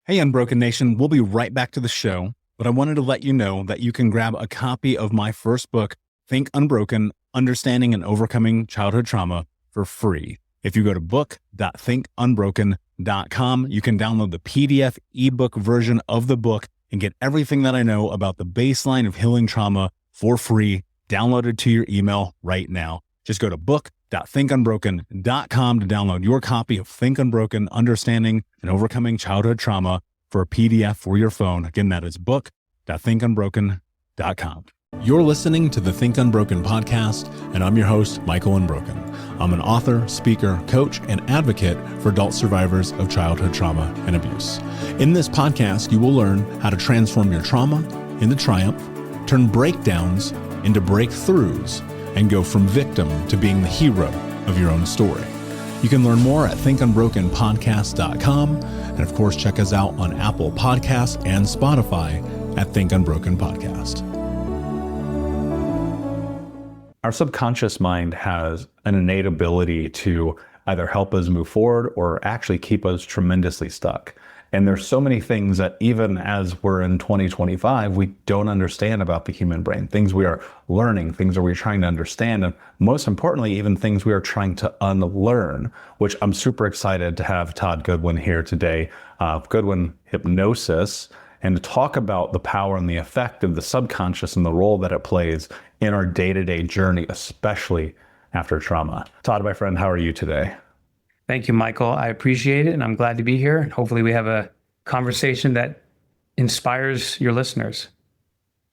Hey, Unbroken Nation, we'll be right back to the show, but I wanted to let you know that you can grab a copy of my first book, Think Unbroken, Understanding and Overcoming Childhood Trauma, for free. If you go to book.thinkunbroken.com, you can download the PDF ebook version of the book and get everything that I know about the baseline of healing trauma for free, downloaded to your email right now. Just go to book.thinkunbroken.com to download your copy of Think Unbroken, Understanding and Overcoming Childhood Trauma for a PDF for your phone. Again, that is book.thinkunbroken.com. You're listening to the Think Unbroken podcast, and I'm your host, Michael Unbroken. I'm an author, speaker, coach, and advocate for adult survivors of childhood trauma and abuse. In this podcast, you will learn how to transform your trauma into triumph, turn breakdowns into breakthroughs, and go from victim to being the hero of your own story. You can learn more at thinkunbrokenpodcast.com, and of course, check us out on Apple Podcasts and Spotify at Think Unbroken Podcast. Our subconscious mind has an innate ability to either help us move forward or actually keep us tremendously stuck. And there's so many things that even as we're in 2025, we don't understand about the human brain, things we are learning, things that we're trying to understand, and most importantly, even things we are trying to unlearn, which I'm super excited to have Todd Goodwin here today, Goodwin Hypnosis, and to talk about the power and the effect of the subconscious and the role that it plays in our day-to-day journey, especially after trauma. Todd, my friend, how are you today? Thank you, Michael. I appreciate it, and I'm glad to be here. Hopefully we have a conversation that inspires your listeners.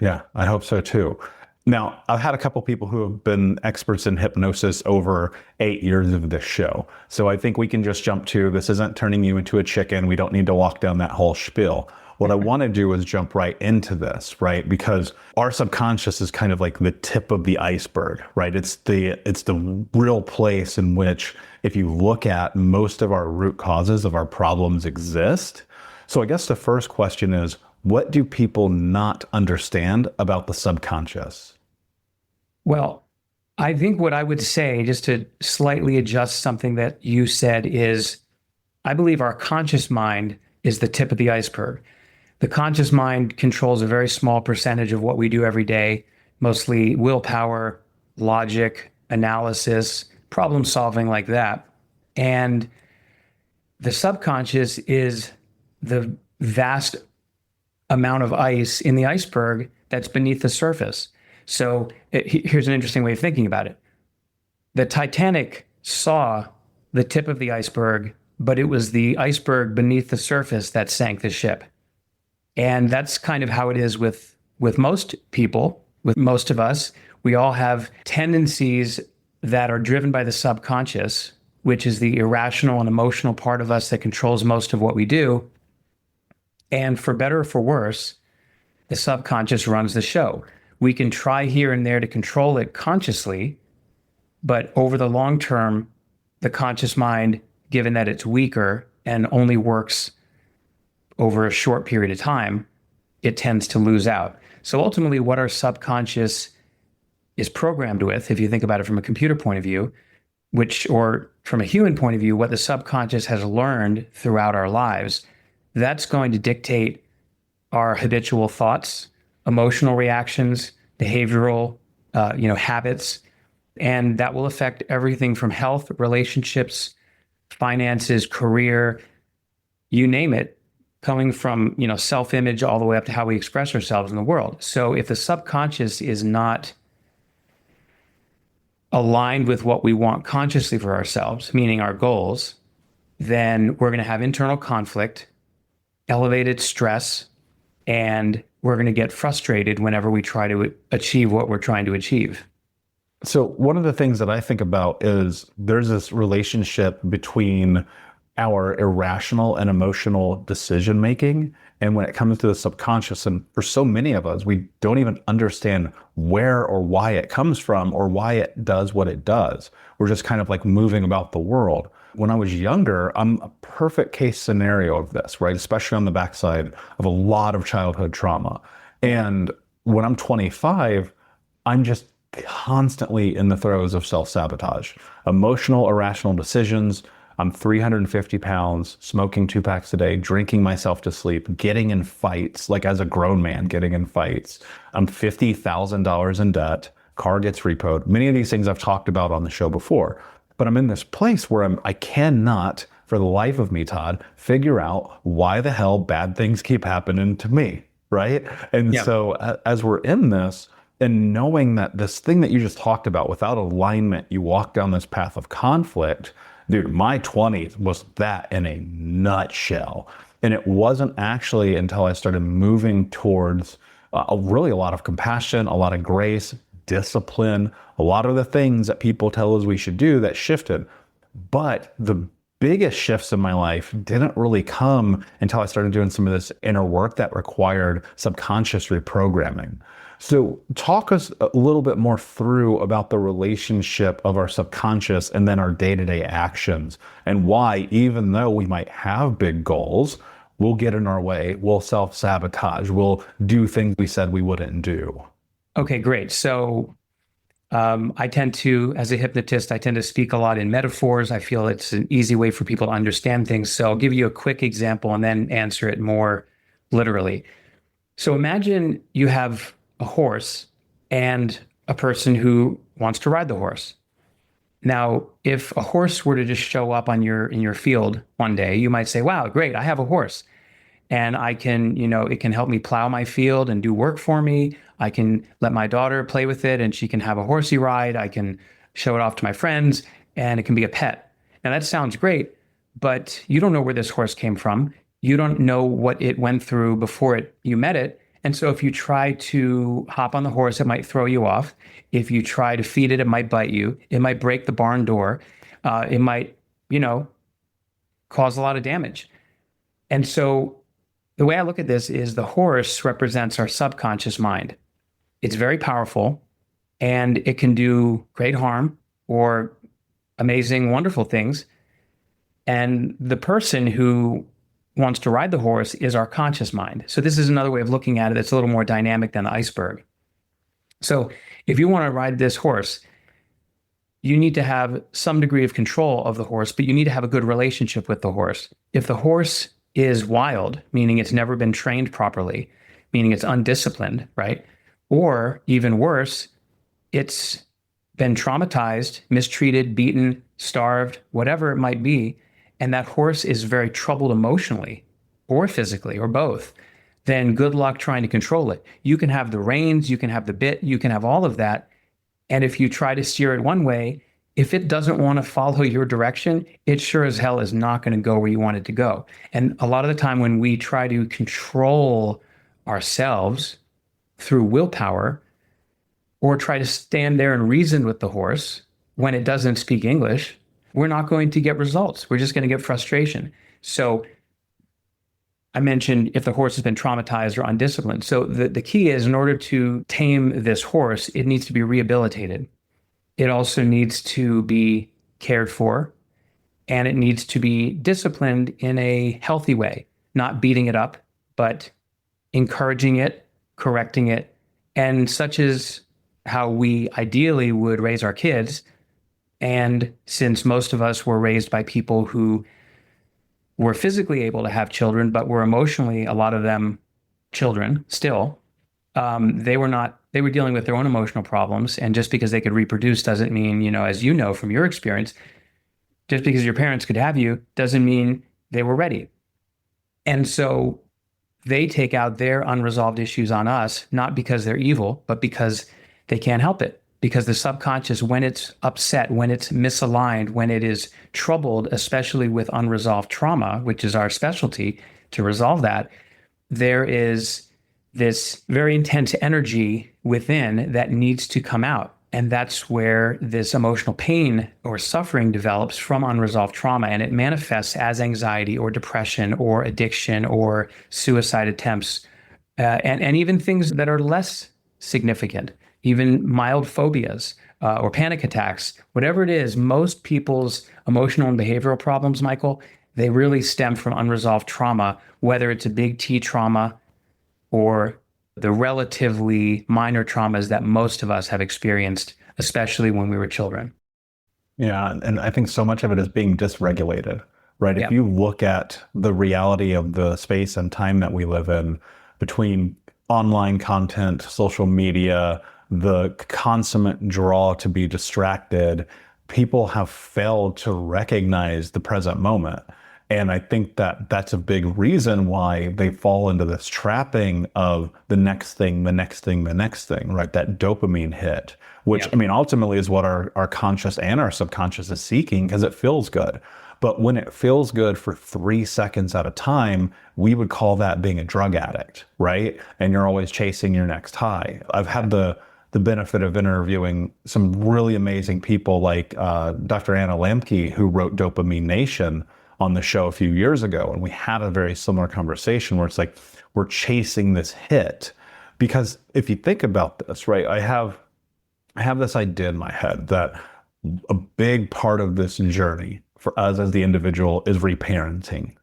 Yeah, I hope so too. Now, I've had a couple people who have been experts in hypnosis over 8 years of this show. So I think we can just jump to, this isn't turning you into a chicken. We don't need to walk down that whole spiel. What I want to do is jump right into this, right? Because our subconscious is kind of like the tip of the iceberg, right? It's the real place in which, if you look at, most of our root causes of our problems exist. So I guess the first question is, what do people not understand about the subconscious? Well, I think what I would say, just to slightly adjust something that you said, is I believe our conscious mind is the tip of the iceberg. The conscious mind controls a very small percentage of what we do every day, mostly willpower, logic, analysis, problem solving, like that. And the subconscious is the vast amount of ice in the iceberg that's beneath the surface. So here's an interesting way of thinking about it. The Titanic saw the tip of the iceberg, but it was the iceberg beneath the surface that sank the ship. And that's kind of how it is with most people, with most of us. We all have tendencies that are driven by the subconscious, which is the irrational and emotional part of us that controls most of what we do. And for better or for worse, the subconscious runs the show. We can try here and there to control it consciously, but over the long term, the conscious mind, given that it's weaker and only works over a short period of time, it tends to lose out. So ultimately, what our subconscious is programmed with, if you think about it from a computer point of view, or from a human point of view, what the subconscious has learned throughout our lives, that's going to dictate our habitual thoughts, emotional reactions, behavioral, habits, and that will affect everything from health, relationships, finances, career, you name it, coming from, self-image all the way up to how we express ourselves in the world. So if the subconscious is not aligned with what we want consciously for ourselves, meaning our goals, then we're going to have internal conflict, elevated stress, and we're going to get frustrated whenever we try to achieve what we're trying to achieve. So one of the things that I think about is there's this relationship between our irrational and emotional decision making. And when it comes to the subconscious, and for so many of us, we don't even understand where or why it comes from or why it does what it does. We're just kind of like moving about the world. When I was younger, I'm a perfect case scenario of this, right? Especially on the backside of a lot of childhood trauma. And when I'm 25, I'm just constantly in the throes of self-sabotage, emotional, irrational decisions. I'm 350 pounds, smoking 2 packs a day, drinking myself to sleep, getting in fights, like as a grown man, getting in fights. I'm $50,000 in debt. Car gets repoed. Many of these things I've talked about on the show before, but I'm in this place where I cannot, for the life of me, Todd, figure out why the hell bad things keep happening to me, right? And Yeah. so as we're in this, and knowing that this thing that you just talked about, without alignment, you walk down this path of conflict. Dude, my 20s was that in a nutshell. And it wasn't actually until I started moving towards really a lot of compassion, a lot of grace, discipline, a lot of the things that people tell us we should do that shifted. But the biggest shifts in my life didn't really come until I started doing some of this inner work that required subconscious reprogramming. So talk us a little bit more through about the relationship of our subconscious and then our day-to-day actions, and why, even though we might have big goals, we'll get in our way, we'll self-sabotage, we'll do things we said we wouldn't do. Okay, great. So I tend to, as a hypnotist, I tend to speak a lot in metaphors. I feel it's an easy way for people to understand things. So I'll give you a quick example and then answer it more literally. So imagine you have a horse and a person who wants to ride the horse. Now, if a horse were to just show up on in your field one day, you might say, "Wow, great, I have a horse. And I can, it can help me plow my field and do work for me. I can let my daughter play with it and she can have a horsey ride. I can show it off to my friends and it can be a pet." Now that sounds great, but you don't know where this horse came from. You don't know what it went through before you met it. And so if you try to hop on the horse, it might throw you off. If you try to feed it, it might bite you. It might break the barn door. It might, cause a lot of damage. And so the way I look at this is the horse represents our subconscious mind. It's very powerful and it can do great harm or amazing, wonderful things. And the person who wants to ride the horse is our conscious mind. So this is another way of looking at it that's a little more dynamic than the iceberg. So if you want to ride this horse, you need to have some degree of control of the horse, but you need to have a good relationship with the horse. If the horse is wild, meaning it's never been trained properly, meaning it's undisciplined, right? Or even worse, it's been traumatized, mistreated, beaten, starved, whatever it might be, and that horse is very troubled emotionally or physically or both, then good luck trying to control it. You can have the reins, you can have the bit, you can have all of that. And if you try to steer it one way, if it doesn't want to follow your direction, it sure as hell is not going to go where you want it to go. And a lot of the time when we try to control ourselves through willpower or try to stand there and reason with the horse when it doesn't speak English, we're not going to get results. We're just going to get frustration. So I mentioned if the horse has been traumatized or undisciplined. So the key is, in order to tame this horse, it needs to be rehabilitated. It also needs to be cared for, and it needs to be disciplined in a healthy way, not beating it up, but encouraging it, correcting it, and such is how we ideally would raise our kids. And since most of us were raised by people who were physically able to have children, but were emotionally, a lot of them, children still, they were dealing with their own emotional problems. And just because they could reproduce doesn't mean, as you know from your experience, just because your parents could have you doesn't mean they were ready. And so they take out their unresolved issues on us, not because they're evil, but because they can't help it. Because the subconscious, when it's upset, when it's misaligned, when it is troubled, especially with unresolved trauma, which is our specialty to resolve that, there is this very intense energy within that needs to come out. And that's where this emotional pain or suffering develops from unresolved trauma. And it manifests as anxiety or depression or addiction or suicide attempts, and even things that are less significant, even mild phobias or panic attacks, whatever it is. Most people's emotional and behavioral problems, Michael, they really stem from unresolved trauma, whether it's a big T trauma or the relatively minor traumas that most of us have experienced, especially when we were children. Yeah, and I think so much of it is being dysregulated, right? If Yeah. you look at the reality of the space and time that we live in between online content, social media, the consummate draw to be distracted, people have failed to recognize the present moment. And I think that that's a big reason why they fall into this trapping of the next thing, the next thing, the next thing, right? That dopamine hit, which Yeah. I mean, ultimately is what our conscious and our subconscious is seeking because it feels good. But when it feels good for 3 seconds at a time, we would call that being a drug addict, right? And you're always chasing your next high. I've had the benefit of interviewing some really amazing people like Dr. Anna Lamke, who wrote Dopamine Nation on the show a few years ago. And we had a very similar conversation where it's like, we're chasing this hit. Because if you think about this, right, I have this idea in my head that a big part of this journey for us as the individual is reparenting.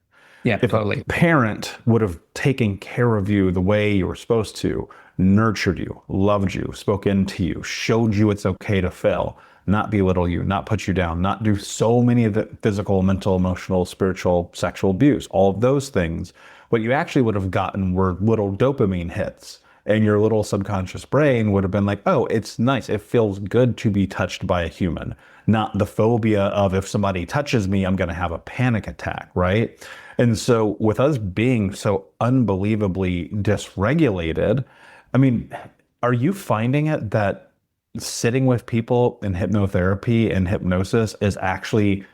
Yeah, If a totally. parent would have taken care of you the way you were supposed to, nurtured you, loved you, spoke into you, showed you it's okay to fail, not belittle you, not put you down, not do so many of the physical, mental, emotional, spiritual, sexual abuse, all of those things, what you actually would have gotten were little dopamine hits. And your little subconscious brain would have been like, oh, it's nice. It feels good to be touched by a human, not the phobia of if somebody touches me, I'm going to have a panic attack, right? And so with us being so unbelievably dysregulated, I mean, are you finding it that sitting with people in hypnotherapy and hypnosis is actually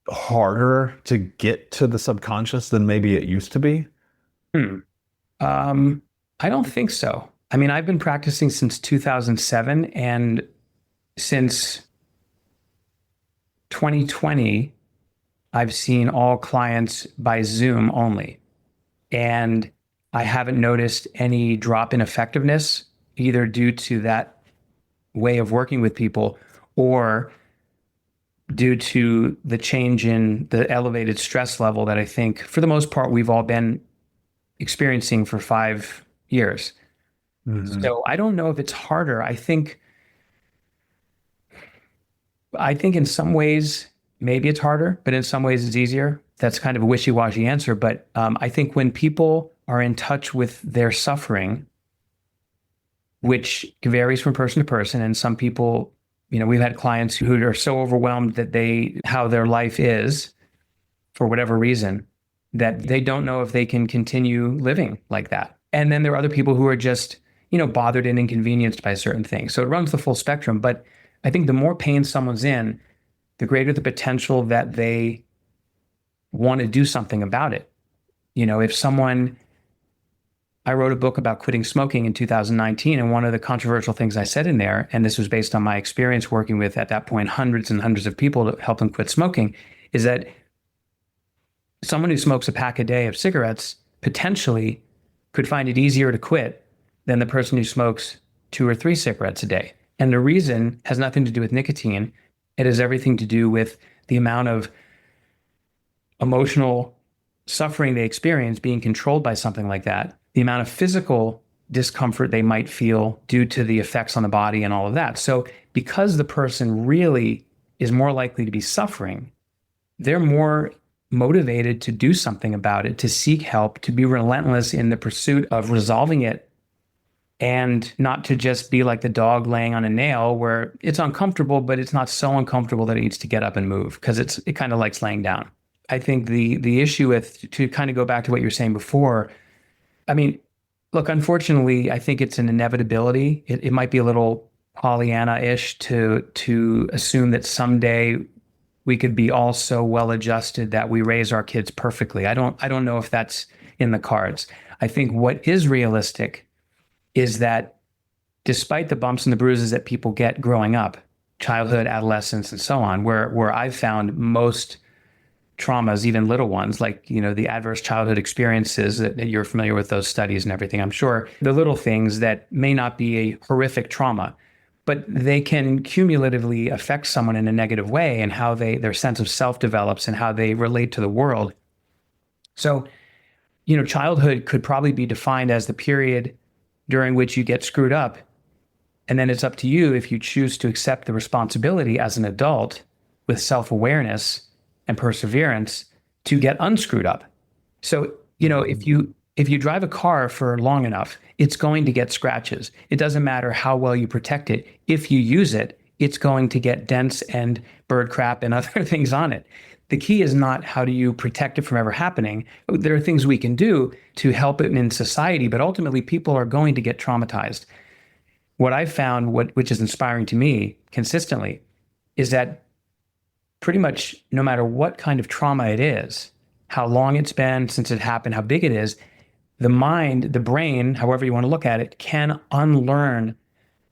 harder to get to the subconscious than maybe it used to be? Hmm. I don't think so. I mean, I've been practicing since 2007, and since 2020, I've seen all clients by Zoom only. And I haven't noticed any drop in effectiveness, either due to that way of working with people or due to the change in the elevated stress level that I think, for the most part, we've all been experiencing for 5 years. Mhm. So I don't know if it's harder. I think in some ways maybe it's harder, but in some ways it's easier. That's kind of a wishy-washy answer. But I think when people are in touch with their suffering, which varies from person to person, and some people, we've had clients who are so overwhelmed that how their life is for whatever reason, that they don't know if they can continue living like that. And then there are other people who are just, bothered and inconvenienced by certain things. So it runs the full spectrum. But I think the more pain someone's in, the greater the potential that they want to do something about it. If someone, I wrote a book about quitting smoking in 2019, and one of the controversial things I said in there, and this was based on my experience working with, at that point, hundreds and hundreds of people to help them quit smoking, is that someone who smokes a pack a day of cigarettes potentially could find it easier to quit than the person who smokes 2 or 3 cigarettes a day. And the reason has nothing to do with nicotine. It has everything to do with the amount of emotional suffering they experience being controlled by something like that, the amount of physical discomfort they might feel due to the effects on the body and all of that. So because the person really is more likely to be suffering, they're more motivated to do something about it, to seek help, to be relentless in the pursuit of resolving it, and not to just be like the dog laying on a nail where it's uncomfortable, but it's not so uncomfortable that it needs to get up and move because it kind of likes laying down. I think the issue with, to kind of go back to what you were saying before, I mean, look, unfortunately, I think it's an inevitability. It might be a little Pollyanna-ish to assume that someday we could be all so well adjusted that we raise our kids perfectly. I don't know if that's in the cards. I think what is realistic is that despite the bumps and the bruises that people get growing up, childhood, adolescence, and so on, where I've found most traumas, even little ones, like, the adverse childhood experiences that you're familiar with those studies and everything, I'm sure, the little things that may not be a horrific trauma, but they can cumulatively affect someone in a negative way and how their sense of self develops and how they relate to the world. So, childhood could probably be defined as the period during which you get screwed up. And then it's up to you if you choose to accept the responsibility as an adult with self-awareness and perseverance to get unscrewed up. So, if you drive a car for long enough, it's going to get scratches. It doesn't matter how well you protect it. If you use it, it's going to get dents and bird crap and other things on it. The key is not how do you protect it from ever happening. There are things we can do to help it in society, but ultimately people are going to get traumatized. What I've found, which is inspiring to me consistently, is that pretty much no matter what kind of trauma it is, how long it's been since it happened, how big it is, the mind, the brain, however you want to look at it, can unlearn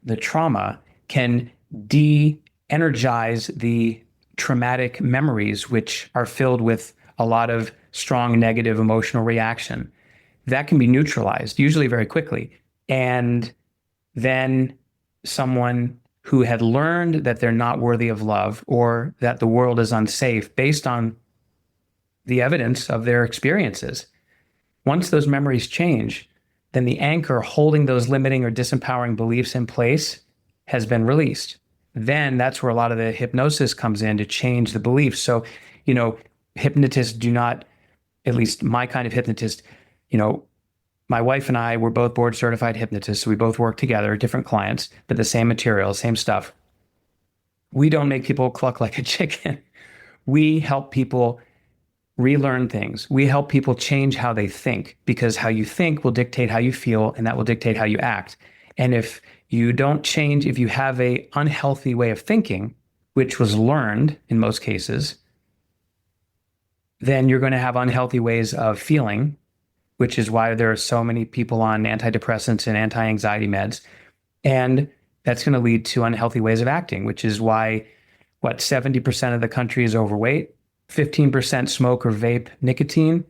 the trauma, can de-energize the traumatic memories, which are filled with a lot of strong negative emotional reaction. That can be neutralized, usually very quickly. And then someone who had learned that they're not worthy of love or that the world is unsafe based on the evidence of their experiences, once those memories change, then the anchor holding those limiting or disempowering beliefs in place has been released. Then that's where a lot of the hypnosis comes in to change the beliefs. So, hypnotists do not, at least my kind of hypnotist, my wife and I were both board certified hypnotists. So we both work together, different clients, but the same material, same stuff. We don't make people cluck like a chicken. We help people relearn things. We help people change how they think, because how you think will dictate how you feel, and that will dictate how you act. And if you don't change, if you have a unhealthy way of thinking, which was learned in most cases, then you're going to have unhealthy ways of feeling, which is why there are so many people on antidepressants and anti-anxiety meds. And that's going to lead to unhealthy ways of acting, which is why, 70% of the country is overweight, 15% smoke or vape nicotine.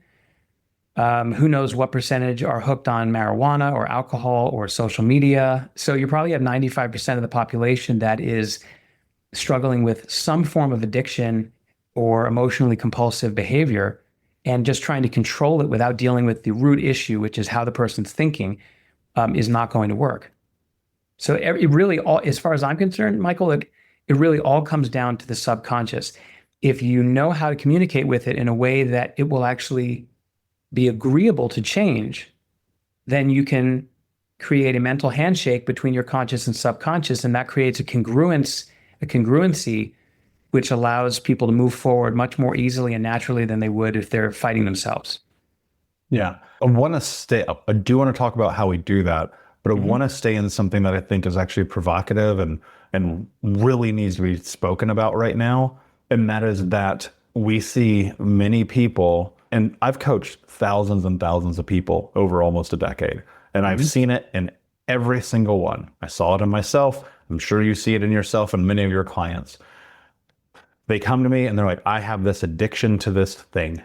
Who knows what percentage are hooked on marijuana or alcohol or social media. So you probably have 95% of the population that is struggling with some form of addiction or emotionally compulsive behavior, and just trying to control it without dealing with the root issue, which is how the person's thinking, is not going to work. So it really all, as far as I'm concerned, Michael, it really all comes down to the subconscious. If you know how to communicate with it in a way that it will actually be agreeable to change, then you can create a mental handshake between your conscious and subconscious, and that creates a congruency, which allows people to move forward much more easily and naturally than they would if they're fighting themselves. Yeah. I do want to talk about how we do that, but I want to stay in something that I think is actually provocative and really needs to be spoken about right now. And that is that we see many people, and I've coached thousands and thousands of people over almost a decade, and I've seen it in every single one. I saw it in myself. I'm sure you see it in yourself and many of your clients. They come to me and they're like, I have this addiction to this thing.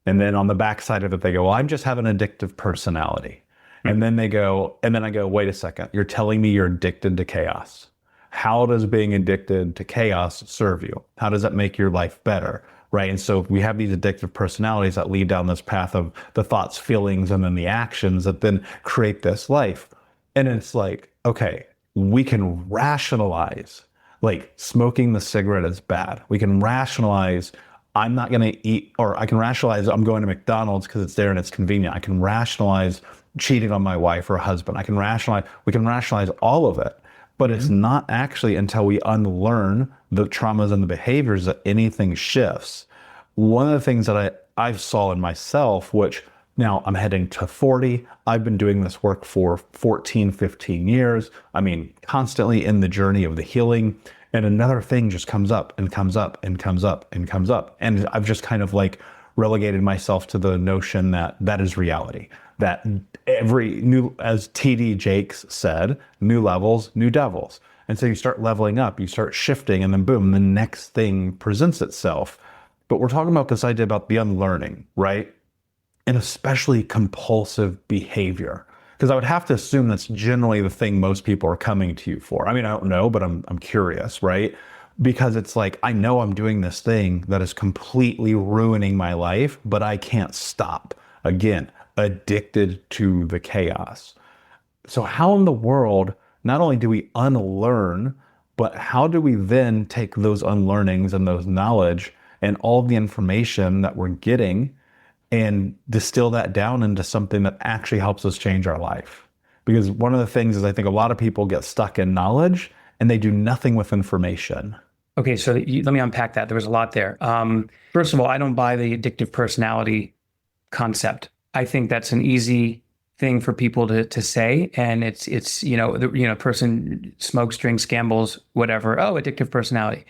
And then on the backside of it, they go, well, I'm just have an addictive personality. And then I go, wait a second, you're telling me you're addicted to chaos. How does being addicted to chaos serve you? How does that make your life better? Right. And so we have these addictive personalities that lead down this path of the thoughts, feelings, and then the actions that then create this life. And it's like, okay, we can rationalize, like smoking the cigarette is bad. We can rationalize, I'm not going to eat, or I can rationalize I'm going to McDonald's because it's there and it's convenient. I can rationalize cheating on my wife or husband. We can rationalize all of it. But it's not actually until we unlearn the traumas and the behaviors that anything shifts. One of the things that I saw in myself, which now I'm heading to 40, I've been doing this work for 14, 15 years. I mean, constantly in the journey of the healing. And another thing just comes up and comes up and comes up and comes up. And I've just kind of like relegated myself to the notion that that is reality. That every new, as T.D. Jakes said, new levels, new devils. And so you start leveling up, you start shifting, and then boom, the next thing presents itself. But we're talking about this idea about the unlearning, right? And especially compulsive behavior. Because I would have to assume that's generally the thing most people are coming to you for. I mean, I don't know, but I'm curious, right? Because it's like, I know I'm doing this thing that is completely ruining my life, but I can't stop. Again, addicted to the chaos. So how in the world, not only do we unlearn But how do we then take those unlearnings and those knowledge and all the information that we're getting and distill that down into something that actually helps us change our life? Because one of the things is I think a lot of people get stuck in knowledge and they do nothing with information. Okay, so let me unpack that. There was a lot there. First of all, I don't buy the addictive personality concept. I think that's an easy thing for people to say, and it's person smokes, drinks, gambles, whatever. Oh, addictive personality.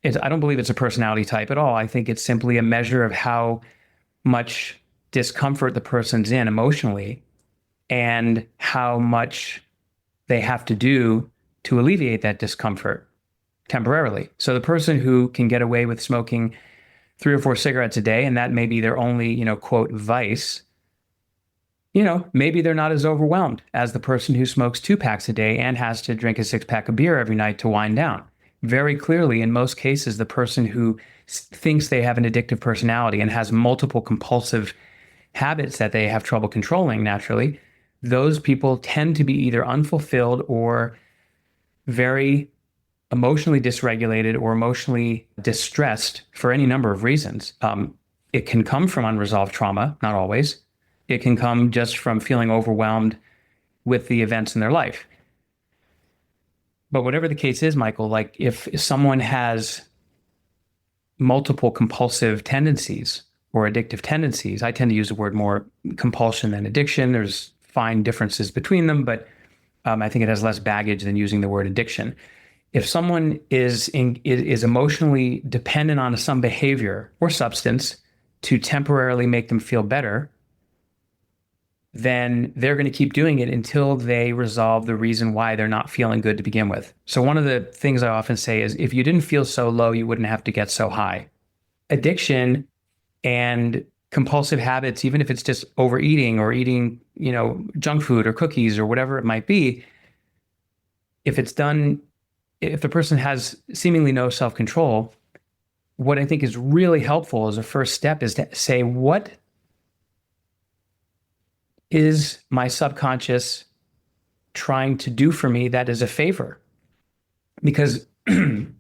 I don't believe it's a personality type at all. I think it's simply a measure of how much discomfort the person's in emotionally and how much they have to do to alleviate that discomfort temporarily. So the person who can get away with smoking 3 or 4 cigarettes a day, and that may be their only, quote, vice, maybe they're not as overwhelmed as the person who smokes 2 packs a day and has to drink a 6-pack of beer every night to wind down. Very clearly, in most cases, the person who thinks they have an addictive personality and has multiple compulsive habits that they have trouble controlling naturally, those people tend to be either unfulfilled or very emotionally dysregulated or emotionally distressed for any number of reasons. It can come from unresolved trauma, not always. It can come just from feeling overwhelmed with the events in their life. But whatever the case is, Michael, like if someone has multiple compulsive tendencies or addictive tendencies, I tend to use the word more compulsion than addiction. There's fine differences between them, but I think it has less baggage than using the word addiction. If someone is emotionally dependent on some behavior or substance to temporarily make them feel better, then they're going to keep doing it until they resolve the reason why they're not feeling good to begin with. So one of the things I often say is, if you didn't feel so low, you wouldn't have to get so high. Addiction and compulsive habits, even if it's just overeating or eating, junk food or cookies or whatever it might be, if the person has seemingly no self-control, what I think is really helpful as a first step is to say, what is my subconscious trying to do for me that is a favor? Because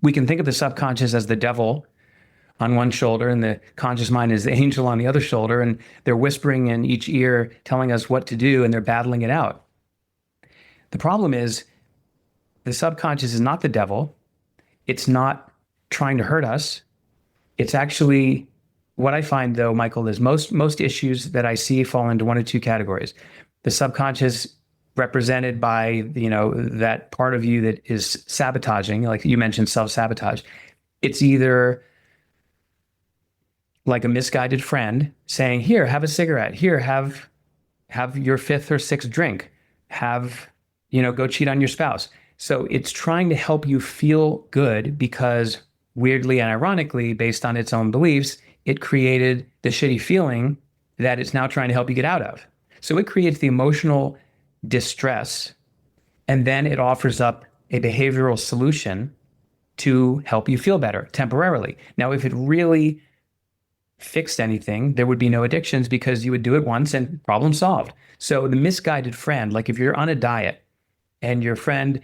we can think of the subconscious as the devil on one shoulder and the conscious mind is the angel on the other shoulder, and they're whispering in each ear, telling us what to do, and they're battling it out. The problem is the subconscious is not the devil. It's not trying to hurt us. It's actually, what I find though, Michael, is most issues that I see fall into one of 2 categories. The subconscious represented by, that part of you that is sabotaging, like you mentioned, self-sabotage. It's either like a misguided friend saying, here, have a cigarette. Here, have your 5th or 6th drink. Go cheat on your spouse. So it's trying to help you feel good because, weirdly and ironically, based on its own beliefs, it created the shitty feeling that it's now trying to help you get out of. So it creates the emotional distress, and then it offers up a behavioral solution to help you feel better temporarily. Now, if it really fixed anything, there would be no addictions because you would do it once and problem solved. So the misguided friend, like if you're on a diet and your friend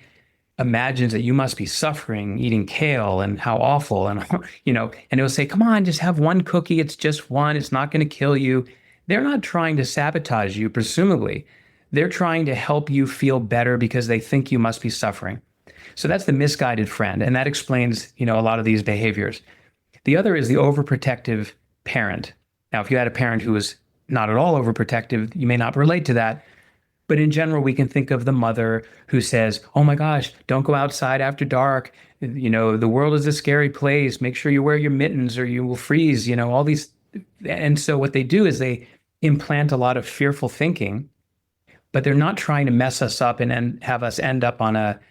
imagines that you must be suffering eating kale and how awful, and and it'll say, come on, just have one cookie. It's just one. It's not going to kill you. They're not trying to sabotage you, presumably. They're trying to help you feel better because they think you must be suffering. So that's the misguided friend. And that explains, a lot of these behaviors. The other is the overprotective parent. Now, if you had a parent who was not at all overprotective, you may not relate to that. But in general, we can think of the mother who says, oh my gosh, don't go outside after dark. The world is a scary place. Make sure you wear your mittens or you will freeze, all these. And so what they do is they implant a lot of fearful thinking, but they're not trying to mess us up and have us end up on at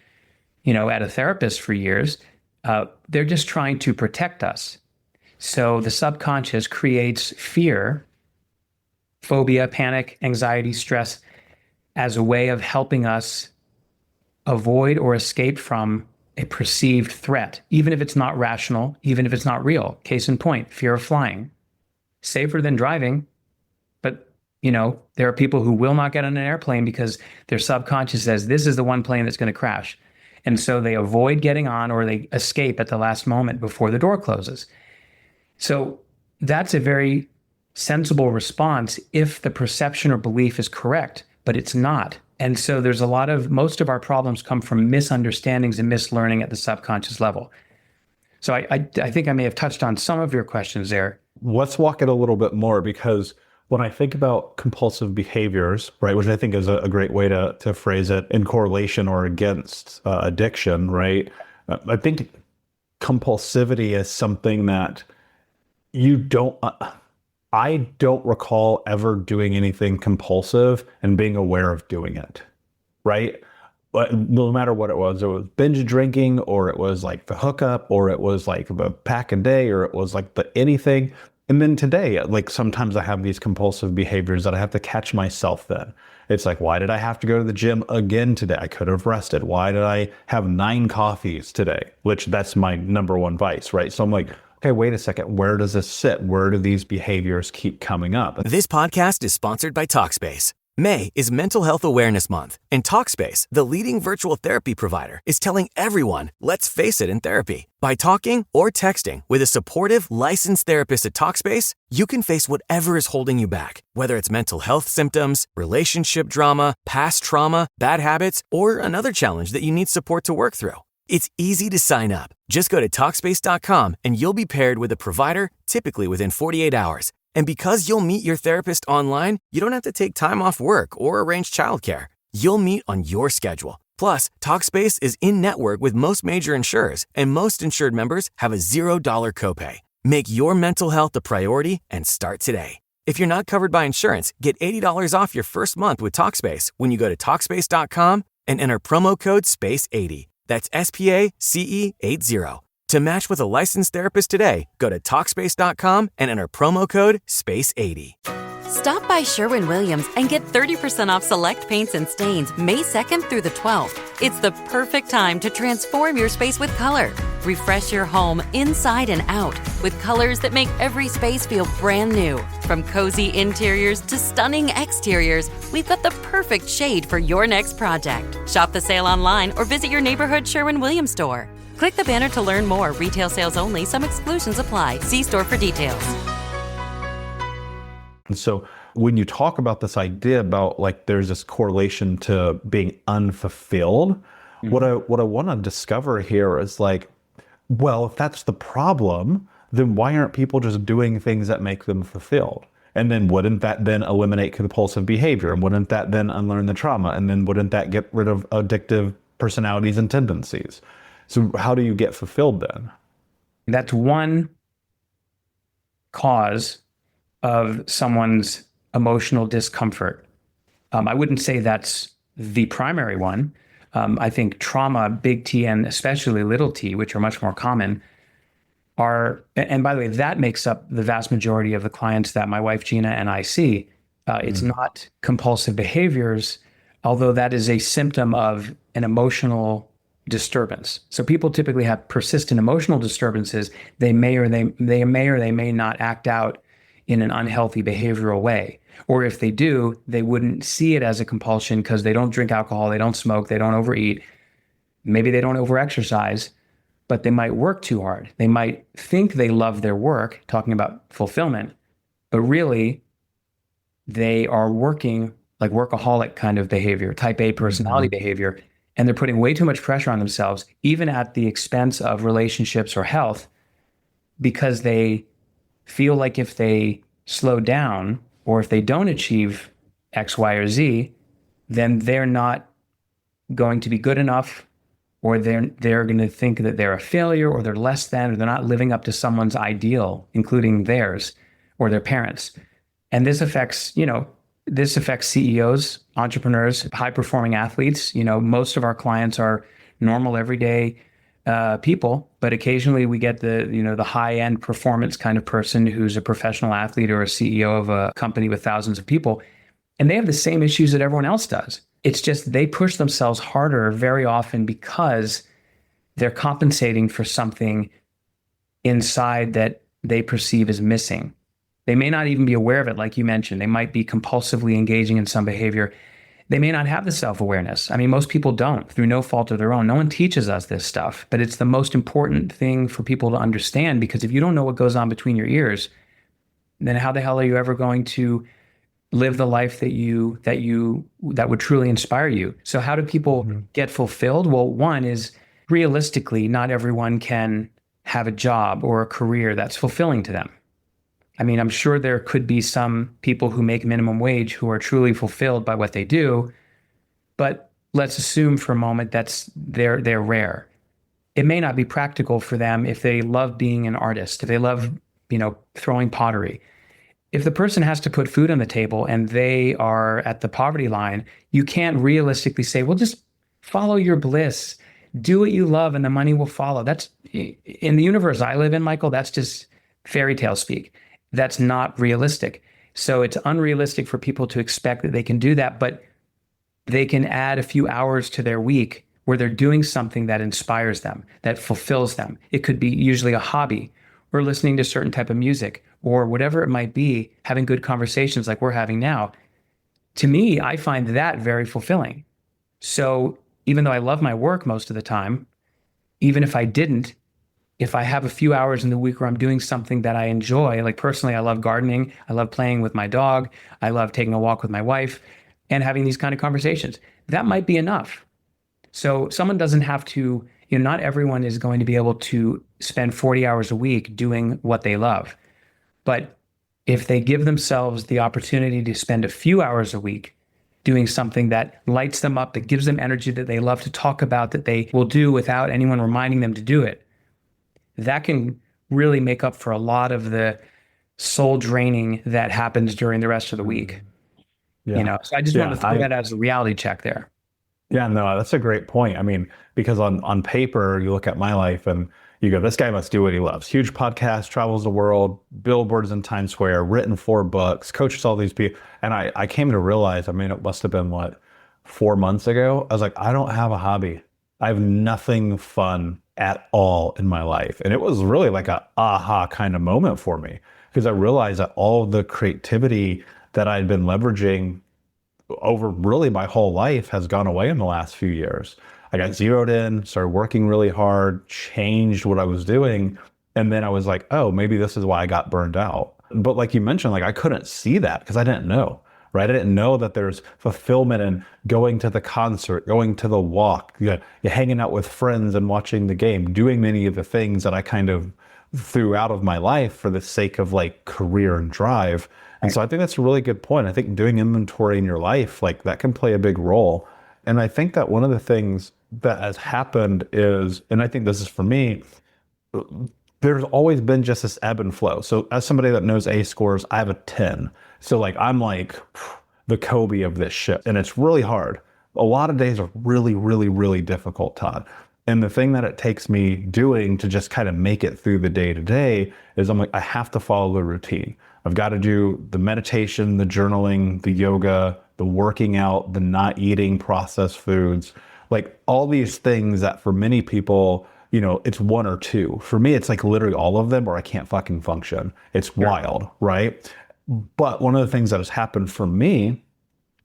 a therapist for years. They're just trying to protect us. So the subconscious creates fear, phobia, panic, anxiety, stress, as a way of helping us avoid or escape from a perceived threat, even if it's not rational, even if it's not real. Case in point, fear of flying. Safer than driving, but there are people who will not get on an airplane because their subconscious says this is the one plane that's going to crash. And so they avoid getting on or they escape at the last moment before the door closes. So that's a very sensible response if the perception or belief is correct, but it's not. And so there's most of our problems come from misunderstandings and mislearning at the subconscious level. So I think I may have touched on some of your questions there. Let's walk it a little bit more, because when I think about compulsive behaviors, right, which I think is a great way to phrase it in correlation or against addiction, right? I think compulsivity is something that I don't recall ever doing anything compulsive and being aware of doing it, right? But no matter what it was binge drinking, or it was like the hookup, or it was like the pack a day, or it was like the anything. And then today, like sometimes I have these compulsive behaviors that I have to catch myself then. It's like, why did I have to go to the gym again today? I could have rested. Why did I have 9 coffees today? Which that's my number one vice, right? So I'm like, okay, wait a second. Where does this sit? Where do these behaviors keep coming up? This podcast is sponsored by Talkspace. May is Mental Health Awareness Month, and Talkspace, the leading virtual therapy provider, is telling everyone, let's face it in therapy. By talking or texting with a supportive, licensed therapist at Talkspace, you can face whatever is holding you back, whether it's mental health symptoms, relationship drama, past trauma, bad habits, or another challenge that you need support to work through. It's easy to sign up. Just go to Talkspace.com and you'll be paired with a provider, typically within 48 hours. And because you'll meet your therapist online, you don't have to take time off work or arrange childcare. You'll meet on your schedule. Plus, Talkspace is in-network with most major insurers, and most insured members have a $0 copay. Make your mental health a priority and start today. If you're not covered by insurance, get $80 off your first month with Talkspace when you go to Talkspace.com and enter promo code SPACE80. That's SPACE80. To match with a licensed therapist today, go to Talkspace.com and enter promo code SPACE80. Stop by Sherwin-Williams and get 30% off select paints and stains May 2nd through the 12th. It's the perfect time to transform your space with color. Refresh your home inside and out with colors that make every space feel brand new. From cozy interiors to stunning exteriors, we've got the perfect shade for your next project. Shop the sale online or visit your neighborhood Sherwin-Williams store. Click the banner to learn more. Retail sales only. Some exclusions apply. See store for details. And so when you talk about this idea about like there's this correlation to being unfulfilled, what I want to discover here is like, well, if that's the problem, then why aren't people just doing things that make them fulfilled? And then wouldn't that then eliminate compulsive behavior? And wouldn't that then unlearn the trauma? And then wouldn't that get rid of addictive personalities and tendencies? So how do you get fulfilled then? That's one cause of someone's emotional discomfort. I wouldn't say that's the primary one. I think trauma, big T and especially little t, which are much more common, and by the way, that makes up the vast majority of the clients that my wife Gina and I see. It's not compulsive behaviors, although that is a symptom of an emotional disturbance. So people typically have persistent emotional disturbances. They may or they may not act out in an unhealthy behavioral way. Or if they do, they wouldn't see it as a compulsion because they don't drink alcohol, they don't smoke, they don't overeat. Maybe they don't overexercise, but they might work too hard. They might think they love their work, talking about fulfillment, but really they are working like workaholic kind of behavior, type A personality behavior, and they're putting way too much pressure on themselves, even at the expense of relationships or health, because they feel like if they slow down or if they don't achieve X, Y, or Z, then they're not going to be good enough, or they're going to think that they're a failure, or they're less than, or they're not living up to someone's ideal, including theirs or their parents. And this affects CEOs, entrepreneurs, high-performing athletes. Most of our clients are normal, everyday people, but occasionally we get the high-end performance kind of person who's a professional athlete or a CEO of a company with thousands of people, and they have the same issues that everyone else does. It's just they push themselves harder very often because they're compensating for something inside that they perceive as missing. They may not even be aware of it, like you mentioned. They might be compulsively engaging in some behavior They may not have the self-awareness. I mean, most people don't, through no fault of their own. No one teaches us this stuff, but it's the most important thing for people to understand, because if you don't know what goes on between your ears, then how the hell are you ever going to live the life that would truly inspire you? So how do people get fulfilled? Well, one is, realistically, not everyone can have a job or a career that's fulfilling to them. I mean, I'm sure there could be some people who make minimum wage who are truly fulfilled by what they do, but let's assume for a moment they're rare. It may not be practical for them if they love being an artist, if they love, throwing pottery. If the person has to put food on the table and they are at the poverty line, you can't realistically say, well, just follow your bliss, do what you love, and the money will follow. That's, in the universe I live in, Michael, that's just fairy tale speak. That's not realistic. So it's unrealistic for people to expect that they can do that, but they can add a few hours to their week where they're doing something that inspires them, that fulfills them. It could be usually a hobby, or listening to certain type of music, or whatever it might be, having good conversations like we're having now. To me, I find that very fulfilling. So even though I love my work most of the time, even if I didn't, if I have a few hours in the week where I'm doing something that I enjoy, like personally, I love gardening, I love playing with my dog, I love taking a walk with my wife and having these kind of conversations, that might be enough. So someone doesn't have to, not everyone is going to be able to spend 40 hours a week doing what they love. But if they give themselves the opportunity to spend a few hours a week doing something that lights them up, that gives them energy, that they love to talk about, that they will do without anyone reminding them to do it, that can really make up for a lot of the soul draining that happens during the rest of the week. Yeah. So I just wanted to throw that as a reality check there. Yeah, no, that's a great point. I mean, because on paper, you look at my life and you go, this guy must do what he loves. Huge podcast, travels the world, billboards in Times Square, written 4 books, coaches all these people. And I came to realize, I mean, it must have been 4 months ago. I was like, I don't have a hobby. I have nothing fun at all in my life. And it was really like a aha kind of moment for me, because I realized that all the creativity that I'd been leveraging over really my whole life has gone away in the last few years. I got zeroed in, started working really hard, changed what I was doing. And then I was like, oh, maybe this is why I got burned out. But like you mentioned, I couldn't see that because I didn't know, right? I didn't know that there's fulfillment in going to the concert, going to the walk, you're hanging out with friends and watching the game, doing many of the things that I kind of threw out of my life for the sake of career and drive. And so I think that's a really good point. I think doing inventory in your life, that can play a big role. And I think that one of the things that has happened is, and I think this is for me, there's always been just this ebb and flow. So as somebody that knows A scores, I have a 10. So I'm the Kobe of this ship, and it's really hard. A lot of days are really, really, really difficult, Todd. And the thing that it takes me doing to just kind of make it through the day to day is I have to follow the routine. I've got to do the meditation, the journaling, the yoga, the working out, the not eating processed foods, all these things that for many people, it's 1 or 2. For me, it's literally all of them, or I can't fucking function. It's wild, right? But one of the things that has happened for me,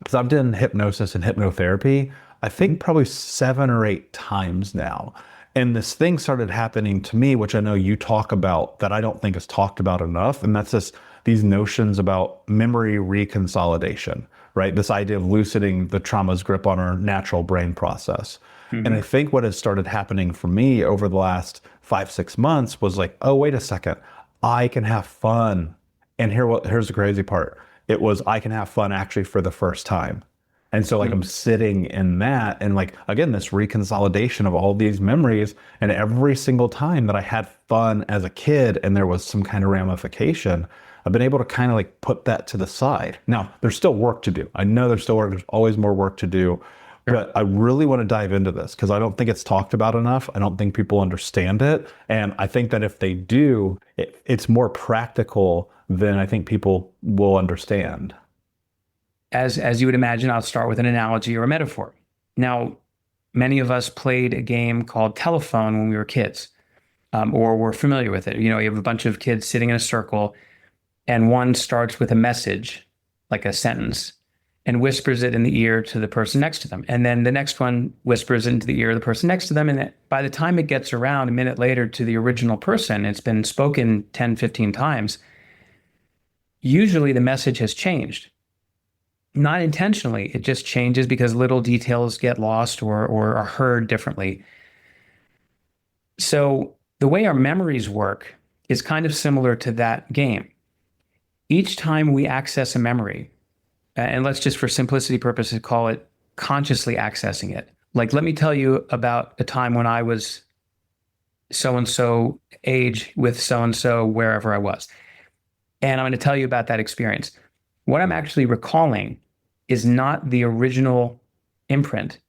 because I've done hypnosis and hypnotherapy, I think probably 7 or 8 times now. And this thing started happening to me, which I know you talk about, that I don't think is talked about enough. And that's these notions about memory reconsolidation, right? This idea of loosening the trauma's grip on our natural brain process. Mm-hmm. And I think what has started happening for me over the last 5-6 months was oh, wait a second, I can have fun. And here's the crazy part. It was, I can have fun actually for the first time. And so I'm sitting in that, and again, this reconsolidation of all these memories, and every single time that I had fun as a kid and there was some kind of ramification, I've been able to kind of put that to the side. Now, there's still work to do. I know there's still work, there's always more work to do, but I really want to dive into this because I don't think it's talked about enough. I don't think people understand it. And I think that if they do, it's more practical than I think people will understand. As you would imagine, I'll start with an analogy or a metaphor. Now, many of us played a game called telephone when we were kids, or were familiar with it. You have a bunch of kids sitting in a circle, and one starts with a message, like a sentence, and whispers it in the ear to the person next to them. And then the next one whispers it into the ear of the person next to them. And by the time it gets around a minute later to the original person, it's been spoken 10, 15 times, usually the message has changed. Not intentionally, it just changes because little details get lost or are heard differently. So the way our memories work is kind of similar to that game. Each time we access a memory, and let's just for simplicity purposes call it consciously accessing it. Like, let me tell you about a time when I was so-and-so age with so-and-so wherever I was. And I'm going to tell you about that experience. What I'm actually recalling is not the original imprint.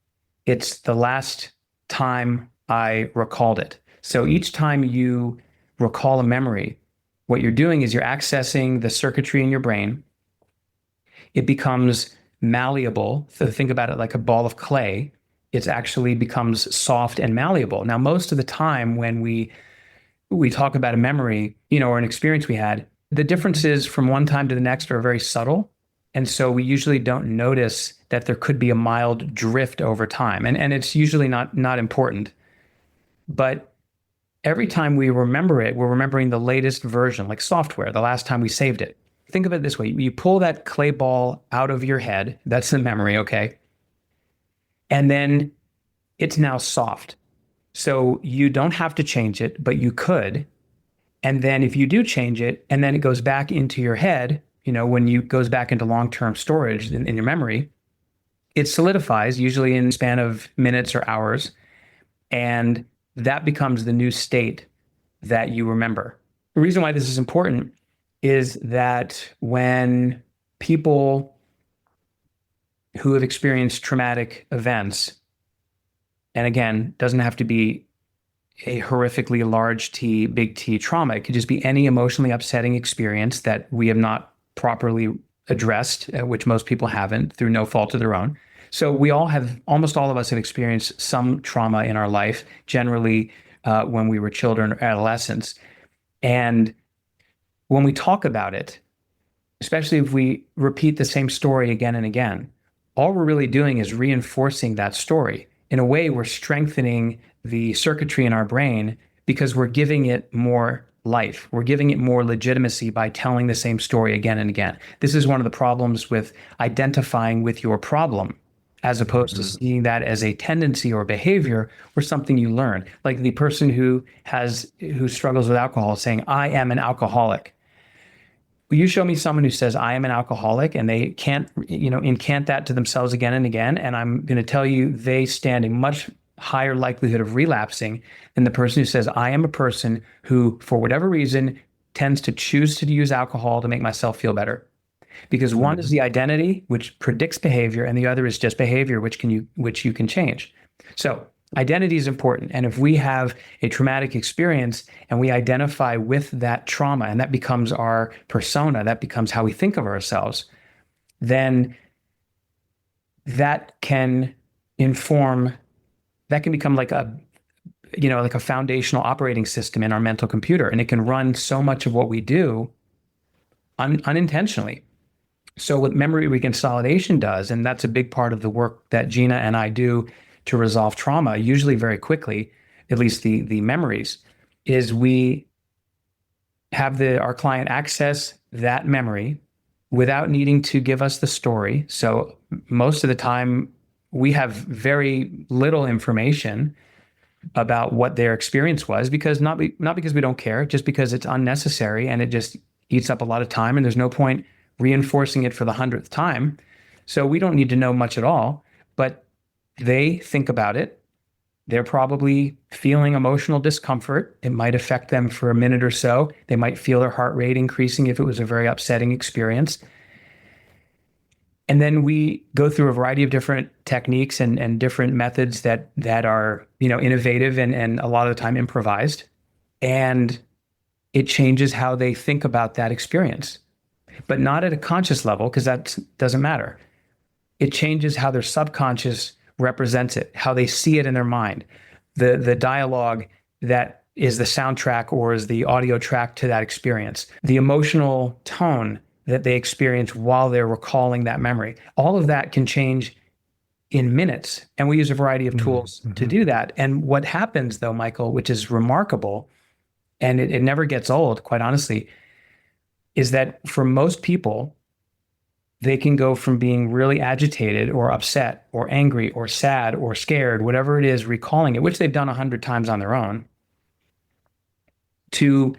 It's the last time I recalled it. So each time you recall a memory, what you're doing is you're accessing the circuitry in your brain. It becomes malleable. So think about it like a ball of clay. It actually becomes soft and malleable. Now, most of the time when we talk about a memory, or an experience we had, the differences from one time to the next are very subtle. And so we usually don't notice that there could be a mild drift over time. And it's usually not important. But every time we remember it, we're remembering the latest version, like software, the last time we saved it. Think of it this way. You pull that clay ball out of your head. That's the memory, okay? And then it's now soft. So you don't have to change it, but you could. And then if you do change it, and then it goes back into your head, when you goes back into long-term storage in your memory, it solidifies, usually in the span of minutes or hours. And that becomes the new state that you remember. The reason why this is important is that when people who have experienced traumatic events, and again, doesn't have to be a horrifically large T, big T trauma, it could just be any emotionally upsetting experience that we have not properly addressed, which most people haven't through no fault of their own. So almost all of us have experienced some trauma in our life, generally when we were children or adolescents. And when we talk about it, especially if we repeat the same story again and again, all we're really doing is reinforcing that story. In a way, we're strengthening the circuitry in our brain because we're giving it more life. We're giving it more legitimacy by telling the same story again and again. This is one of the problems with identifying with your problem, as opposed to seeing that as a tendency or behavior or something you learn. Like the person who struggles with alcohol saying, I am an alcoholic. Will you show me someone who says, I am an alcoholic, and they can't, incant that to themselves again and again? And I'm going to tell you, they stand a much higher likelihood of relapsing than the person who says, I am a person who, for whatever reason, tends to choose to use alcohol to make myself feel better. Because one is the identity, which predicts behavior, and the other is just behavior, which you can change. So identity is important. And if we have a traumatic experience and we identify with that trauma, and that becomes our persona, that becomes how we think of ourselves, then that can become like a foundational operating system in our mental computer. And it can run so much of what we do unintentionally. So what memory reconsolidation does, and that's a big part of the work that Gina and I do to resolve trauma, usually very quickly, at least the memories, is we have our client access that memory without needing to give us the story. So most of the time, we have very little information about what their experience was, because not because we don't care, just because it's unnecessary and it just eats up a lot of time, and there's no point reinforcing it for the 100th time. So we don't need to know much at all, but they think about it. They're probably feeling emotional discomfort. It might affect them for a minute or so. They might feel their heart rate increasing if it was a very upsetting experience. And then we go through a variety of different techniques and different methods that are, innovative and a lot of the time improvised. And it changes how they think about that experience, but not at a conscious level, because that doesn't matter. It changes how their subconscious represents it, how they see it in their mind. The dialogue that is the soundtrack or is the audio track to that experience, the emotional tone that they experience while they're recalling that memory. All of that can change in minutes. And we use a variety of tools to do that. And what happens though, Michael, which is remarkable, and it never gets old, quite honestly, is that for most people, they can go from being really agitated or upset or angry or sad or scared, whatever it is, recalling it, which they've done 100 times on their own, to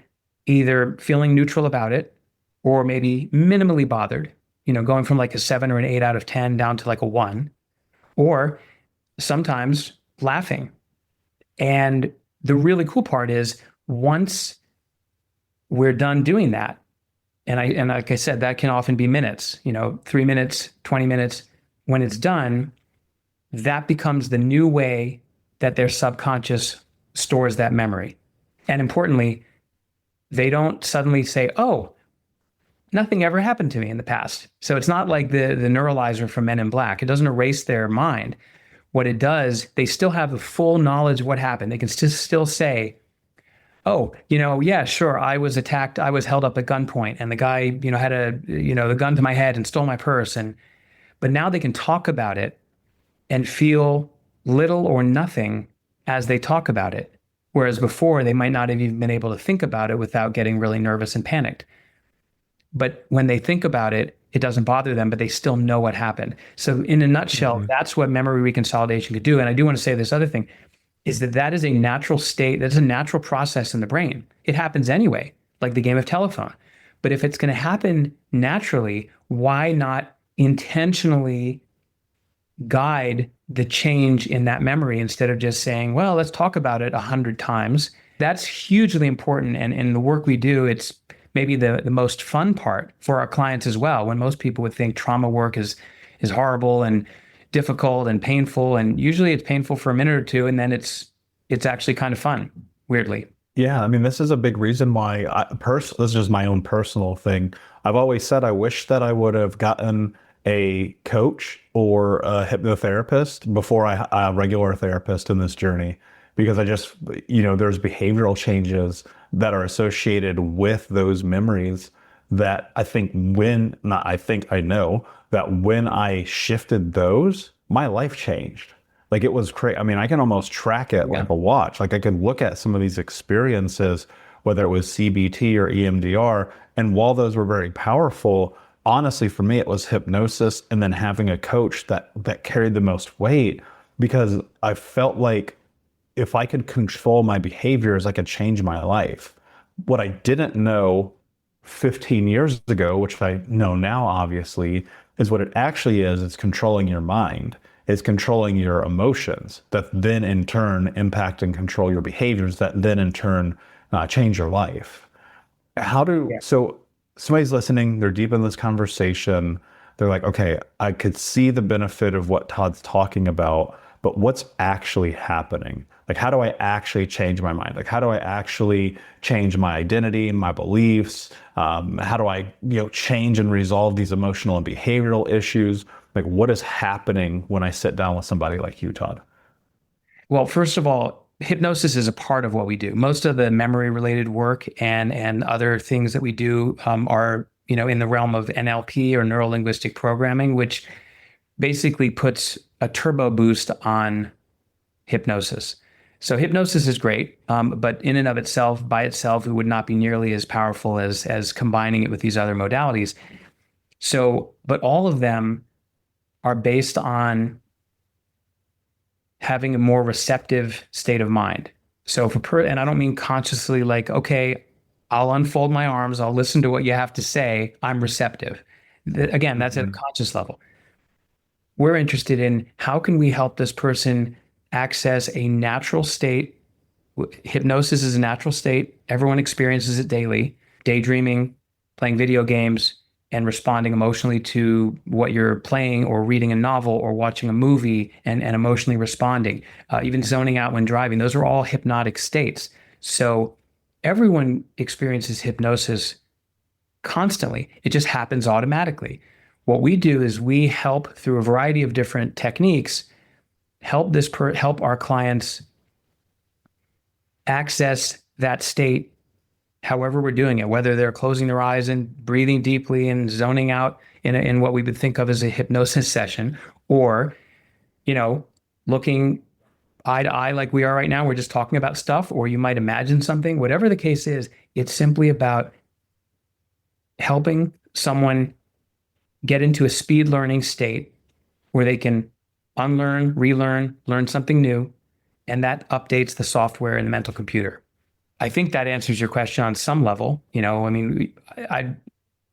either feeling neutral about it or maybe minimally bothered, going from like a 7 or an 8 out of 10 down to like a 1, or sometimes laughing. And the really cool part is once we're done doing that, and like I said, that can often be minutes, 3 minutes, 20 minutes. When it's done, that becomes the new way that their subconscious stores that memory. And importantly, they don't suddenly say, oh, nothing ever happened to me in the past. So it's not like the neuralizer from Men in Black. It doesn't erase their mind. What it does, they still have the full knowledge of what happened. They can still say, oh, yeah, sure, I was attacked. I was held up at gunpoint and the guy, had the gun to my head and stole my purse. But now they can talk about it and feel little or nothing as they talk about it. Whereas before, they might not have even been able to think about it without getting really nervous and panicked. But when they think about it, it doesn't bother them, but they still know what happened. So in a nutshell, that's what memory reconsolidation could do. And I do want to say this other thing, is that is a natural state, that's a natural process in the brain. It happens anyway, like the game of telephone. But if it's going to happen naturally, why not intentionally guide the change in that memory instead of just saying, well, let's talk about it 100 times. That's hugely important. And in the work we do, it's maybe the most fun part for our clients as well. When most people would think trauma work is horrible and difficult and painful. And usually it's painful for a minute or two. And then it's actually kind of fun, weirdly. Yeah, I mean, this is a big reason why this is just my own personal thing. I've always said I wish that I would have gotten a coach or a hypnotherapist before a regular therapist in this journey, because I just, there's behavioral changes that are associated with those memories that I know that when I shifted those, my life changed. Like it was crazy. I mean, I can almost track it like a watch. Like I could look at some of these experiences, whether it was CBT or EMDR, and while those were very powerful, honestly, for me, it was hypnosis and then having a coach that carried the most weight, because I felt like if I could control my behaviors, I could change my life. What I didn't know 15 years ago, which I know now, obviously, is what it actually is. It's controlling your mind. It's controlling your emotions that then in turn impact and control your behaviors that then in turn change your life. So somebody's listening, they're deep in this conversation. They're like, okay, I could see the benefit of what Todd's talking about, but what's actually happening? Like, how do I actually change my mind? Like, how do I actually change my identity, my beliefs? How do I, change and resolve these emotional and behavioral issues? Like, what is happening when I sit down with somebody like you, Todd? Well, first of all, hypnosis is a part of what we do. Most of the memory-related work and other things that we do are, in the realm of NLP or neurolinguistic programming, which basically puts a turbo boost on hypnosis. So hypnosis is great, but in and of itself, by itself, it would not be nearly as powerful as combining it with these other modalities. So, but all of them are based on having a more receptive state of mind. So and I don't mean consciously like, okay, I'll unfold my arms, I'll listen to what you have to say, I'm receptive. Again, that's at a conscious level. We're interested in how can we help this person access a natural state. Hypnosis is a natural state. Everyone experiences it daily. Daydreaming, playing video games, and responding emotionally to what you're playing or reading a novel or watching a movie and emotionally responding, even zoning out when driving. Those are all hypnotic states. So everyone experiences hypnosis constantly. It just happens automatically. What we do is we help through a variety of different techniques, help our clients access that state however we're doing it, whether they're closing their eyes and breathing deeply and zoning out in what we would think of as a hypnosis session, or, looking eye to eye like we are right now, we're just talking about stuff, or you might imagine something, whatever the case is, it's simply about helping someone get into a speed learning state where they can unlearn, relearn, learn something new, and that updates the software in the mental computer. I think that answers your question on some level. I'm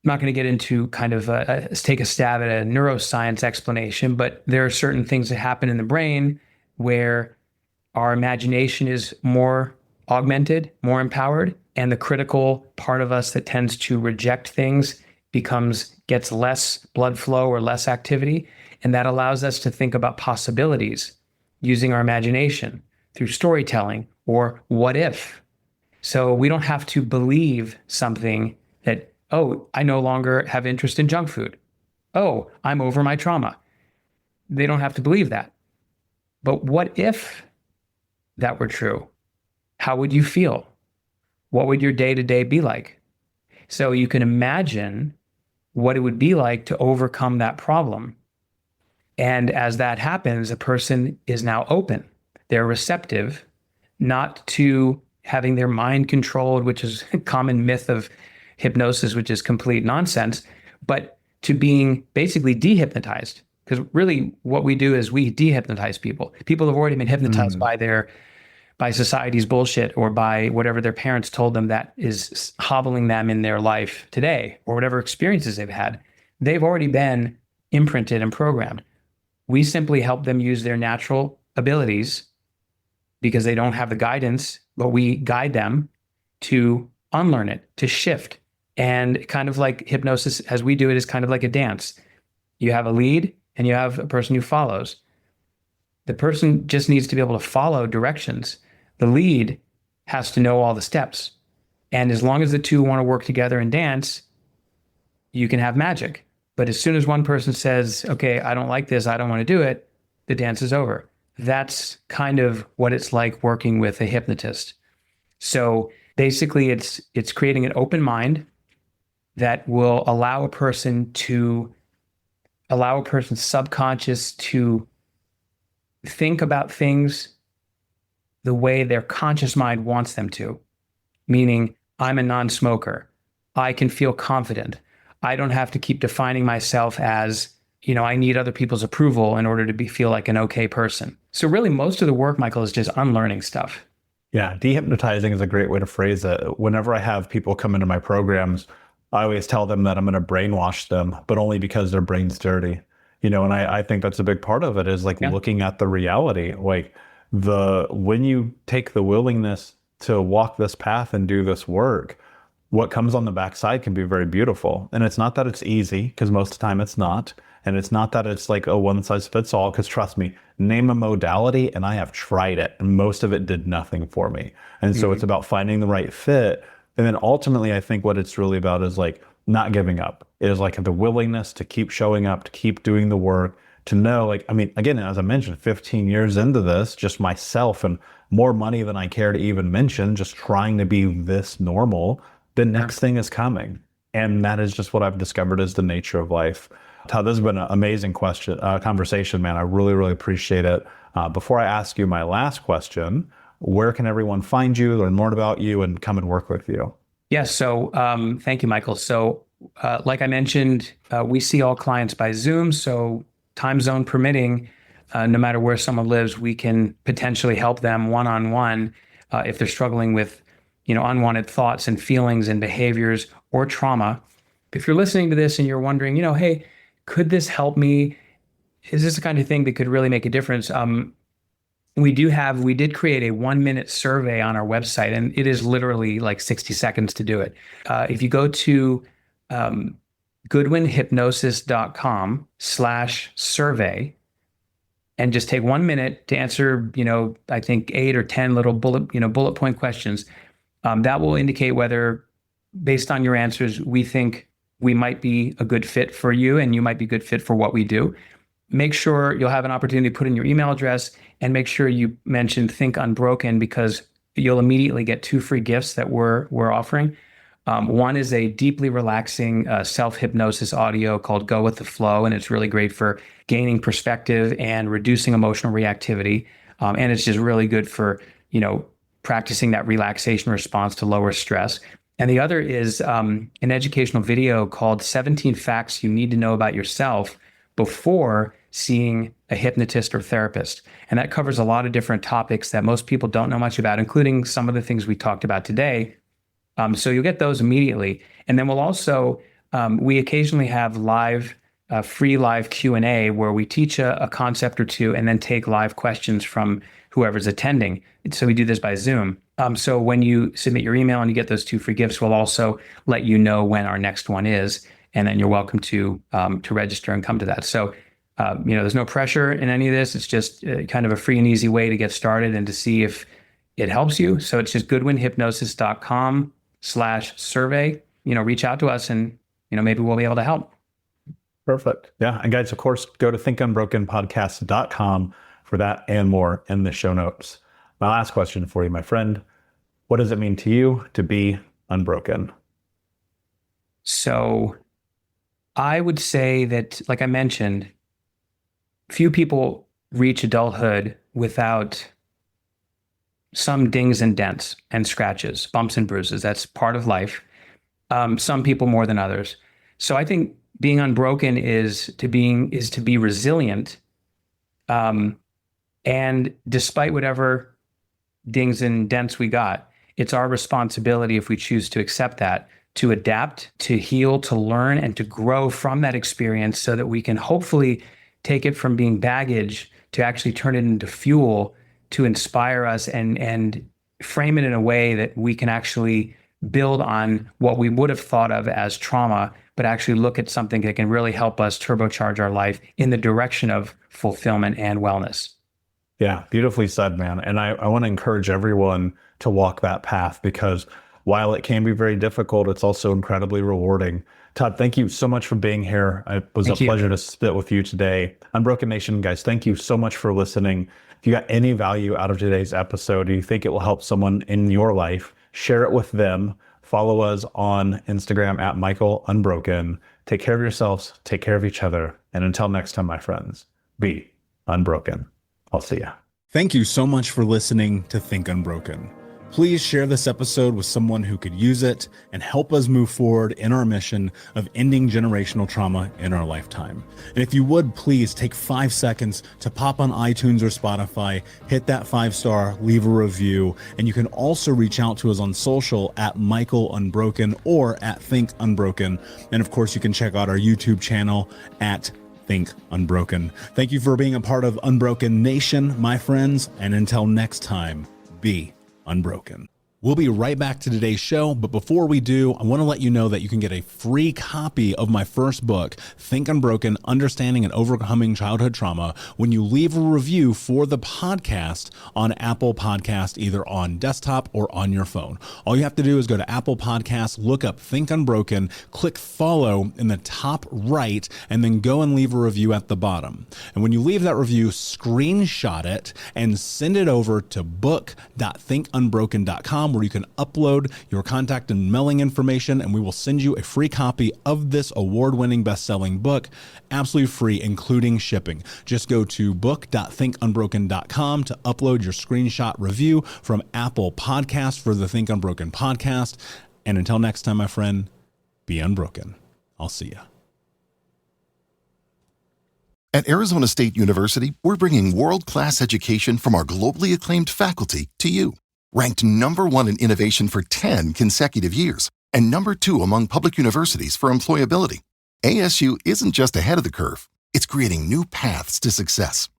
not going to get into kind of take a stab at a neuroscience explanation, but there are certain things that happen in the brain where our imagination is more augmented, more empowered, and the critical part of us that tends to reject things gets less blood flow or less activity. And that allows us to think about possibilities using our imagination through storytelling or what if. So we don't have to believe something that, oh, I no longer have interest in junk food. Oh, I'm over my trauma. They don't have to believe that. But what if that were true? How would you feel? What would your day-to-day be like? So you can imagine what it would be like to overcome that problem. And as that happens, a person is now open. They're receptive, not to having their mind controlled, which is a common myth of hypnosis, which is complete nonsense, but to being basically dehypnotized. Because really what we do is we dehypnotize people. People have already been hypnotized by society's bullshit or by whatever their parents told them that is hobbling them in their life today, or whatever experiences they've had. They've already been imprinted and programmed. We simply help them use their natural abilities because they don't have the guidance, but we guide them to unlearn it, to shift. And kind of like hypnosis, as we do it, is kind of like a dance. You have a lead and you have a person who follows. The person just needs to be able to follow directions. The lead has to know all the steps. And as long as the two want to work together and dance, you can have magic. But as soon as one person says, okay, I don't like this, I don't want to do it, the dance is over. That's kind of what it's like working with a hypnotist. So basically it's creating an open mind that will allow a person's subconscious to think about things the way their conscious mind wants them to. Meaning, I'm a non-smoker. I can feel confident. I don't have to keep defining myself as, I need other people's approval in order to feel like an okay person. So really most of the work, Michael, is just unlearning stuff. Yeah, dehypnotizing is a great way to phrase it. Whenever I have people come into my programs, I always tell them that I'm going to brainwash them, but only because their brain's dirty. And I think that's a big part of it is looking at the reality. When you take the willingness to walk this path and do this work, what comes on the backside can be very beautiful. And it's not that it's easy, because most of the time it's not. And it's not that it's like a one size fits all, because trust me, name a modality and I have tried it and most of it did nothing for me. And so it's about finding the right fit. And then ultimately, I think what it's really about is not giving up. It is the willingness to keep showing up, to keep doing the work, to know, again, as I mentioned, 15 years into this, just myself and more money than I care to even mention, just trying to be this normal, the next thing is coming. And that is just what I've discovered is the nature of life. Todd, this has been an amazing conversation, man. I really, really appreciate it. Before I ask you my last question, where can everyone find you, learn more about you, and come and work with you? Yes. So thank you, Michael. So like I mentioned, we see all clients by Zoom. So time zone permitting, no matter where someone lives, we can potentially help them one-on-one if they're struggling with, unwanted thoughts and feelings and behaviors or trauma. If you're listening to this and you're wondering, hey, could this help me? Is this the kind of thing that could really make a difference? We did create a 1-minute survey on our website, and it is literally 60 seconds to do it. If you go to goodwinhypnosis.com/survey and just take 1 minute to answer, I think 8 or 10 little bullet point questions, that will indicate whether, based on your answers, we think we might be a good fit for you and you might be a good fit for what we do. Make sure you'll have an opportunity to put in your email address and make sure you mention Think Unbroken, because you'll immediately get 2 free gifts that we're offering. One is a deeply relaxing self-hypnosis audio called Go With the Flow, and it's really great for gaining perspective and reducing emotional reactivity. And it's just really good for, practicing that relaxation response to lower stress. And the other is an educational video called 17 Facts You Need to Know About Yourself Before Seeing a Hypnotist or Therapist. And that covers a lot of different topics that most people don't know much about, including some of the things we talked about today. So you'll get those immediately. And then we'll also, we occasionally have free live Q&A where we teach a concept or two and then take live questions from whoever's attending. So we do this by Zoom. So when you submit your email and you get those 2 free gifts, we'll also let you know when our next one is. And then you're welcome to register and come to that. So, there's no pressure in any of this. It's just kind of a free and easy way to get started and to see if it helps you. So it's just goodwinhypnosis.com/survey. Reach out to us and, maybe we'll be able to help. Perfect. Yeah. And guys, of course, go to thinkunbrokenpodcast.com for that and more in the show notes. My last question for you, my friend, what does it mean to you to be unbroken? So I would say that, like I mentioned, few people reach adulthood without some dings and dents and scratches, bumps and bruises. That's part of life. Some people more than others. So I think being unbroken is to be resilient. And despite whatever dings and dents we got, it's our responsibility, if we choose to accept that, to adapt, to heal, to learn, and to grow from that experience so that we can hopefully take it from being baggage to actually turn it into fuel to inspire us and frame it in a way that we can actually build on what we would have thought of as trauma, but actually look at something that can really help us turbocharge our life in the direction of fulfillment and wellness. Yeah, beautifully said, man. And I want to encourage everyone to walk that path because while it can be very difficult, it's also incredibly rewarding. Todd, thank you so much for being here. It was a pleasure to sit with you today. Unbroken Nation, guys, thank you so much for listening. If you got any value out of today's episode, or you think it will help someone in your life, share it with them. Follow us on Instagram at @MichaelUnbroken. Take care of yourselves, take care of each other. And until next time, my friends, be unbroken. I'll see ya. Thank you so much for listening to Think Unbroken. Please share this episode with someone who could use it and help us move forward in our mission of ending generational trauma in our lifetime. And if you would, please take 5 seconds to pop on iTunes or Spotify, hit that 5-star, leave a review, and you can also reach out to us on social at Michael Unbroken or at Think Unbroken. And of course, you can check out our YouTube channel at Think Unbroken. Thank you for being a part of Unbroken Nation, my friends, and until next time, be unbroken. We'll be right back to today's show, but before we do, I want to let you know that you can get a free copy of my first book, Think Unbroken, Understanding and Overcoming Childhood Trauma, when you leave a review for the podcast on Apple Podcast, either on desktop or on your phone. All you have to do is go to Apple Podcasts, look up Think Unbroken, click follow in the top right, and then go and leave a review at the bottom. And when you leave that review, screenshot it and send it over to book.thinkunbroken.com, where you can upload your contact and mailing information, and we will send you a free copy of this award-winning best-selling book, absolutely free, including shipping. Just go to book.thinkunbroken.com to upload your screenshot review from Apple Podcasts for the Think Unbroken podcast. And until next time, my friend, be unbroken. I'll see ya. At Arizona State University, we're bringing world-class education from our globally acclaimed faculty to you. Ranked #1 in innovation for 10 consecutive years and #2 among public universities for employability. ASU isn't just ahead of the curve, it's creating new paths to success.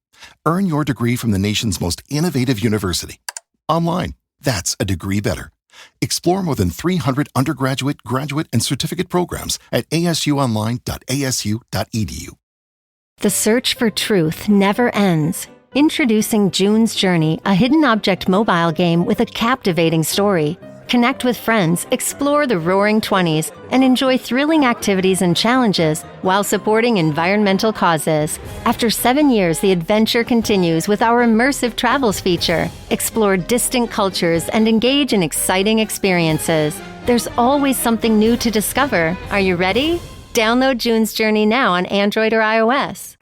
Earn your degree from the nation's most innovative university. Online, that's a degree better. Explore more than 300 undergraduate, graduate, and certificate programs at asuonline.asu.edu. The search for truth never ends. Introducing June's Journey, a hidden object mobile game with a captivating story. Connect with friends, explore the roaring 20s, and enjoy thrilling activities and challenges while supporting environmental causes. After 7 years, the adventure continues with our immersive travels feature. Explore distant cultures and engage in exciting experiences. There's always something new to discover. Are you ready? Download June's Journey now on Android or iOS.